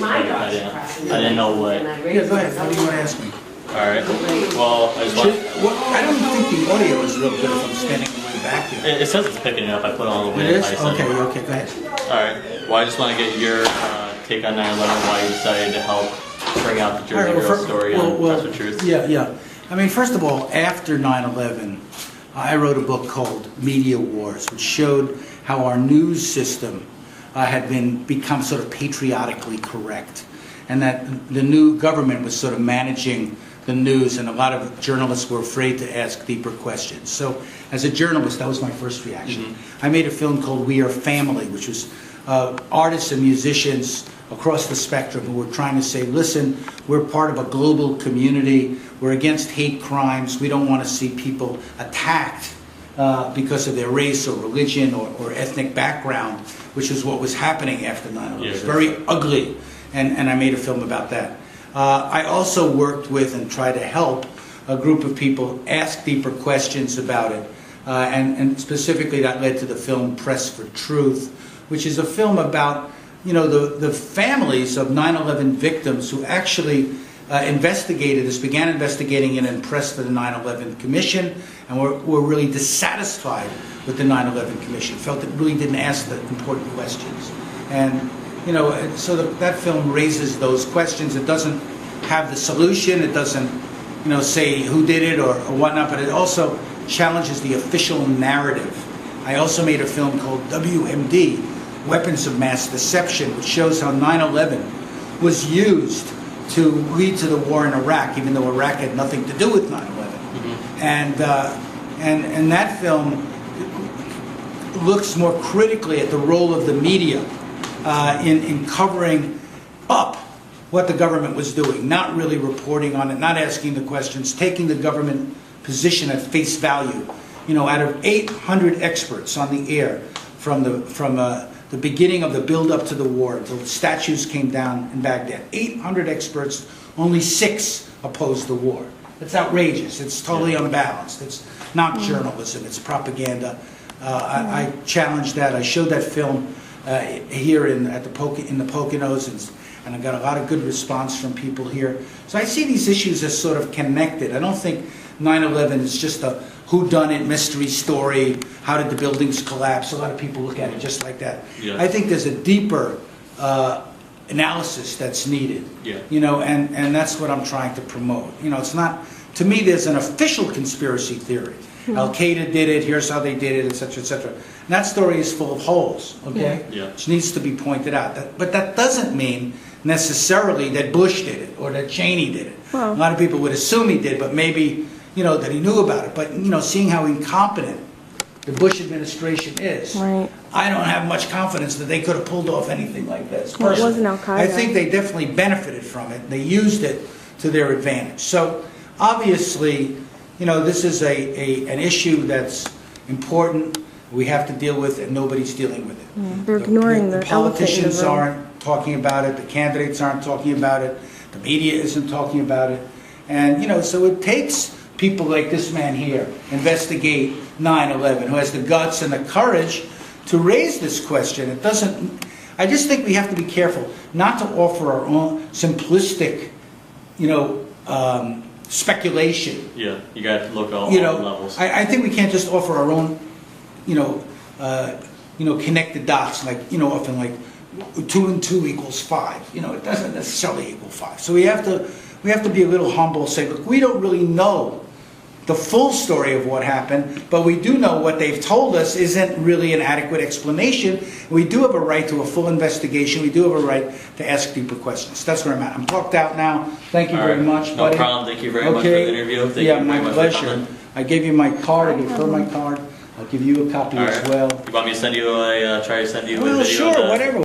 my dogs I crossing. didn't know what. And I Yeah, raised go ahead. them. What do you want to ask me? Alright, well, I just want, I don't think the audio is real good if I'm standing way back here. it says it's picking it up, I put it all the way It in. is? I said- Okay, okay, go ahead. Alright, well, I just want to get your take on 9/11, why you decided to help bring out the All Jersey right, Girl story on well, Press with Truth. Yeah. I mean, first of all, after 9/11, I wrote a book called Media Wars, which showed how our news system had become sort of patriotically correct, and that the new government was sort of managing the news, and a lot of journalists were afraid to ask deeper questions. So, as a journalist, that was my first reaction. I made a film called We Are Family, which was artists and musicians across the spectrum who were trying to say, listen, we're part of a global community, we're against hate crimes, we don't want to see people attacked because of their race or religion or ethnic background, which is what was happening after 9/11. It was very ugly, and I made a film about that. I also worked with and tried to help a group of people ask deeper questions about it, and specifically that led to the film Press for Truth, which is a film about the families of 9/11 victims who actually began investigating it and pressed for the 9/11 Commission, and were really dissatisfied with the 9/11 Commission, felt it really didn't ask the important questions. And so that film raises those questions. It doesn't have the solution. It doesn't, say who did it or whatnot, but it also challenges the official narrative. I also made a film called WMD, Weapons of Mass Deception, which shows how 9/11 was used to lead to the war in Iraq, even though Iraq had nothing to do with 9/11. And that film looks more critically at the role of the media in covering up what the government was doing, not really reporting on it, not asking the questions, taking the government position at face value. Out of 800 experts on the air from the beginning of the build-up to the war until the statues came down in Baghdad, 800 experts, only 6 opposed the war. It's outrageous. It's totally unbalanced. It's not journalism. It's propaganda. I challenged that. I showed that film here in the Poconos, and I got a lot of good response from people here. So I see these issues as sort of connected. I don't think 9/11 is just a whodunit mystery story. How did the buildings collapse? A lot of people look at it just like that. Yeah. I think there's a deeper analysis that's needed. Yeah. And that's what I'm trying to promote. It's not, to me, there's an official conspiracy theory. Al-Qaeda did it, here's how they did it, etc., etc. And that story is full of holes, okay? Yeah. Which needs to be pointed out. But that doesn't mean necessarily that Bush did it or that Cheney did it. Well, a lot of people would assume he did, but maybe, that he knew about it. But, seeing how incompetent the Bush administration is, right. I don't have much confidence that they could have pulled off anything like this. Well, it Personally. wasn't Al-Qaeda. I think they definitely benefited from it. They used it to their advantage. So, obviously, this is an issue that's important. We have to deal with, and nobody's dealing with it. Yeah, they're ignoring the politicians elephant in the room. aren't talking about it. The candidates aren't talking about it. The media isn't talking about it. And so it takes people like this man here, investigate 9/11, who has the guts and the courage to raise this question. It doesn't. I just think we have to be careful not to offer our own simplistic, speculation. Yeah, you got to look at all levels. I think we can't just offer our own, connected dots, like, often like 2 and 2 equals 5. It doesn't necessarily equal 5. So we have to be a little humble, say, look, we don't really know the full story of what happened, but we do know what they've told us isn't really an adequate explanation. We do have a right to a full investigation. We do have a right to ask deeper questions. That's where I'm at. I'm talked out now. Thank you very much, buddy. No problem. Thank you very much for the interview. Thank you very my much pleasure. for coming. I gave you my card. I gave her my card. I'll give you a copy as well. You want me to send you try to send you a Well, video? sure, whatever.